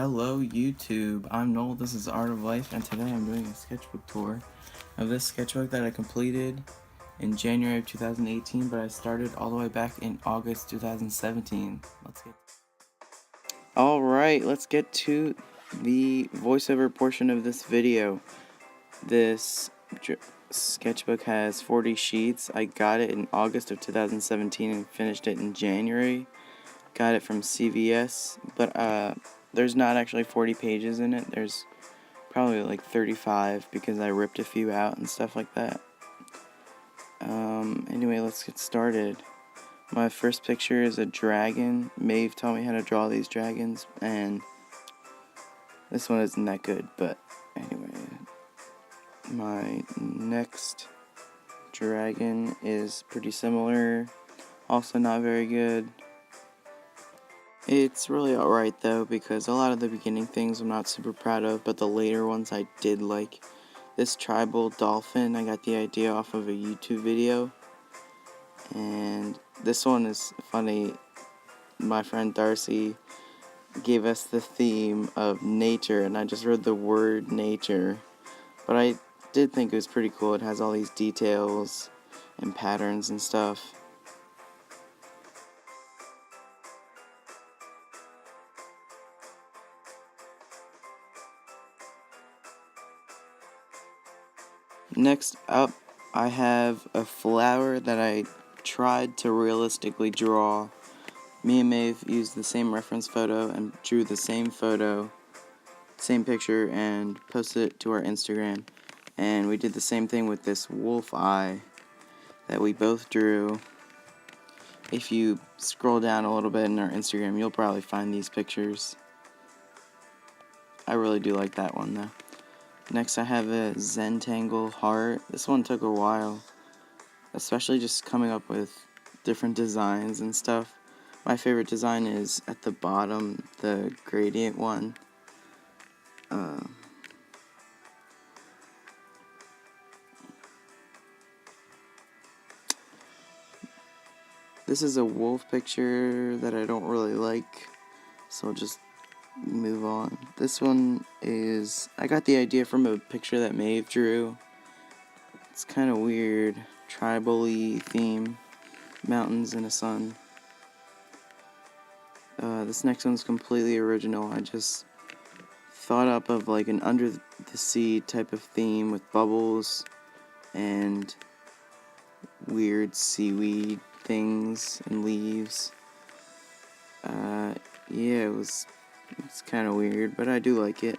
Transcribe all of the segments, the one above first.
Hello YouTube, I'm Noel, this is Art of Life, and today I'm doing a sketchbook tour of this sketchbook that I completed in January of 2018, but I started all the way back in August 2017. Alright, let's get to the voiceover portion of this video. This sketchbook has 40 sheets. I got it in August of 2017 and finished it in January. Got it from CVS, but there's not actually 40 pages in it. There's probably like 35 because I ripped a few out and stuff like that. Anyway, let's get started. My first picture is a dragon. Maeve taught me how to draw these dragons, and this one isn't that good, but anyway. My next dragon is pretty similar, also not very good. It's really alright though, because a lot of the beginning things I'm not super proud of, but the later ones I did like. This tribal dolphin, I got the idea off of a YouTube video, and this one is funny. My friend Darcy gave us the theme of nature, and I just wrote the word nature, but I did think it was pretty cool. It has all these details and patterns and stuff. Next up, I have a flower that I tried to realistically draw. Me and Maeve used the same reference photo and drew the same photo, same picture, and posted it to our Instagram. And we did the same thing with this wolf eye that we both drew. If you scroll down a little bit in our Instagram, you'll probably find these pictures. I really do like that one though. Next I have a Zentangle heart. This one took a while, especially just coming up with different designs and stuff. My favorite design is at the bottom, the gradient one. This is a wolf picture that I don't really like, so I'll just move on. This one is, I got the idea from a picture that Maeve drew. It's kind of weird, tribal-y theme, mountains and a sun. This next one's completely original. I just thought up of like an under the sea type of theme with bubbles and weird seaweed things and leaves. Yeah, it's kind of weird, but I do like it.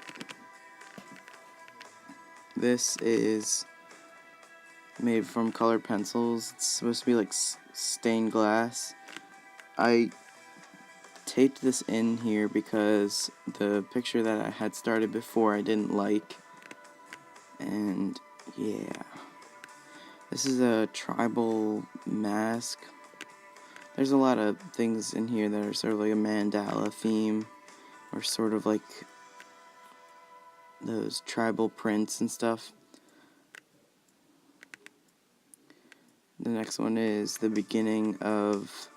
This is made from colored pencils. It's supposed to be like stained glass. I taped this in here because the picture that I had started before I didn't like, and yeah. This is a tribal mask. There's a lot of things in here that are sort of like a mandala theme, or sort of like those tribal prints and stuff. The next one is the beginning of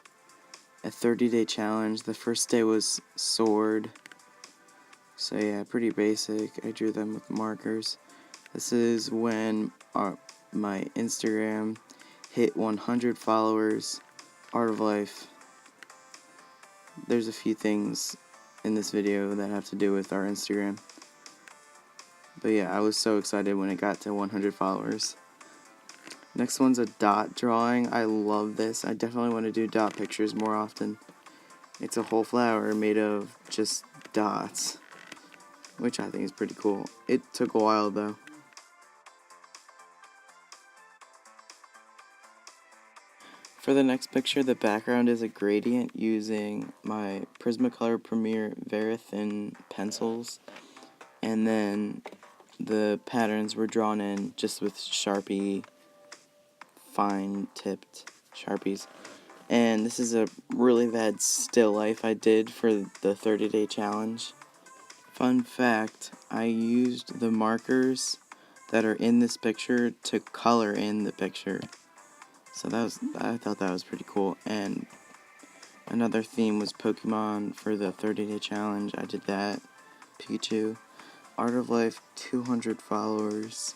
a 30-day challenge. The first day was sword. So yeah, pretty basic. I drew them with markers. This is when my Instagram hit 100 followers. Art of Life. There's a few things in this video that have to do with our Instagram. But yeah, I was so excited when it got to 100 followers. Next one's a dot drawing. I love this. I definitely want to do dot pictures more often. It's a whole flower made of just dots, which I think is pretty cool. It took a while though. For the next picture, the background is a gradient using my Prismacolor Premier Very Thin pencils, and then the patterns were drawn in just with Sharpie, fine tipped Sharpies. And this is a really bad still life I did for the 30-day challenge. Fun fact, I used the markers that are in this picture to color in the picture. So I thought that was pretty cool. And another theme was Pokemon for the 30-day challenge. I did that. Pikachu. Art of Life, 200 followers.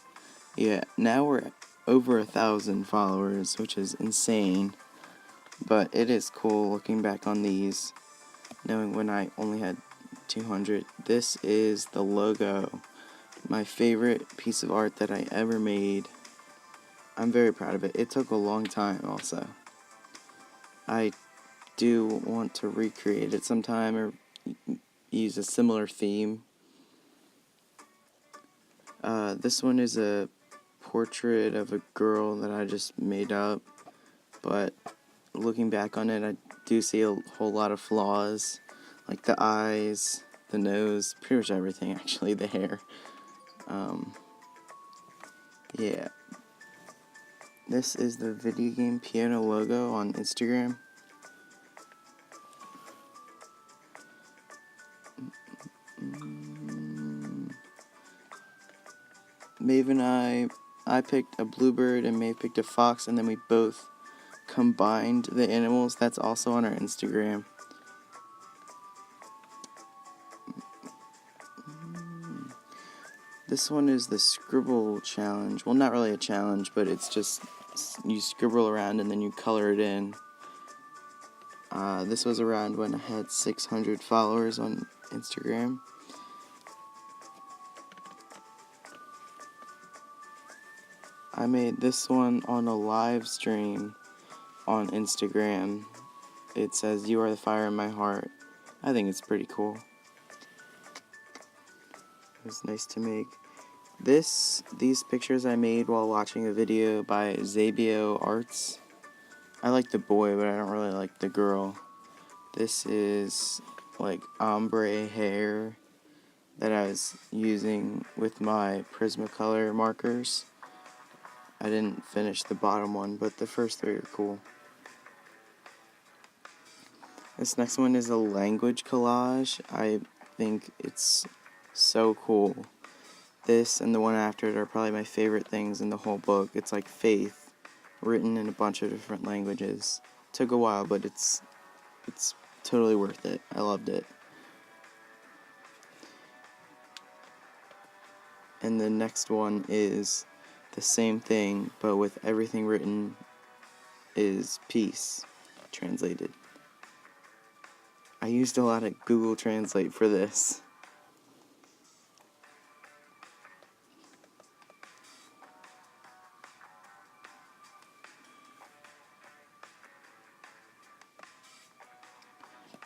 Yeah, now we're over 1,000 followers, which is insane. But it is cool looking back on these, knowing when I only had 200. This is the logo. My favorite piece of art that I ever made. I'm very proud of it. It took a long time also. I do want to recreate it sometime or use a similar theme. This one is a portrait of a girl that I just made up, but looking back on it, I do see a whole lot of flaws, like the eyes, the nose, pretty much everything actually, the hair. Yeah. This is the video game piano logo on Instagram. Maeve and I picked a bluebird and Maeve picked a fox, and then we both combined the animals. That's also on our Instagram. This one is the scribble challenge. Well, not really a challenge, but it's just you scribble around and then you color it in. This was around when I had 600 followers on Instagram. I made this one on a live stream on Instagram. It says, "You are the fire in my heart." I think it's pretty cool. It was nice to make. These pictures I made while watching a video by Zabio Arts. I like the boy, but I don't really like the girl. This is like ombre hair that I was using with my Prismacolor markers. I didn't finish the bottom one, but the first three are cool. This next one is a language collage. I think it's so cool. This and the one after it are probably my favorite things in the whole book. It's like faith, written in a bunch of different languages. Took a while, but it's totally worth it. I loved it. And the next one is the same thing, but with everything written is peace, translated. I used a lot of Google Translate for this.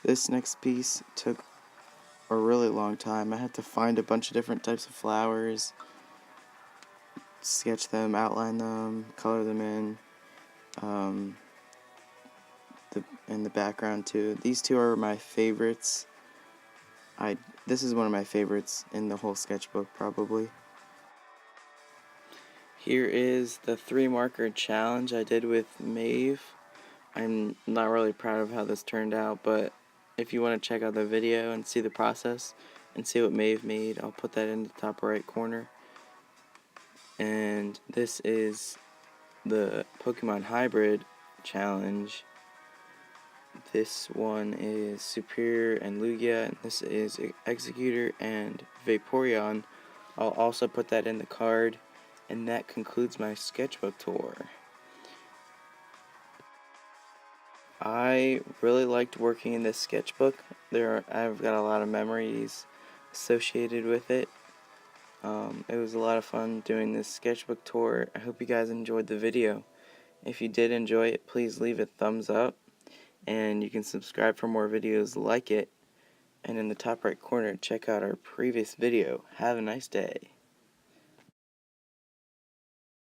This next piece took a really long time. I had to find a bunch of different types of flowers, sketch them, outline them, color them in, the background too. These two are my favorites. This is one of my favorites in the whole sketchbook probably. Here is the 3 marker challenge I did with Maeve. I'm not really proud of how this turned out, but if you want to check out the video and see the process and see what Maeve made, I'll put that in the top right corner. And this is the Pokemon Hybrid challenge. This one is Superior and Lugia, and this is Executor and Vaporeon. I'll also put that in the card, and that concludes my sketchbook tour. I really liked working in this sketchbook. I've got a lot of memories associated with it. It was a lot of fun doing this sketchbook tour. I hope you guys enjoyed the video. If you did enjoy it, please leave a thumbs up, and you can subscribe for more videos like it. And in the top right corner, check out our previous video. Have a nice day.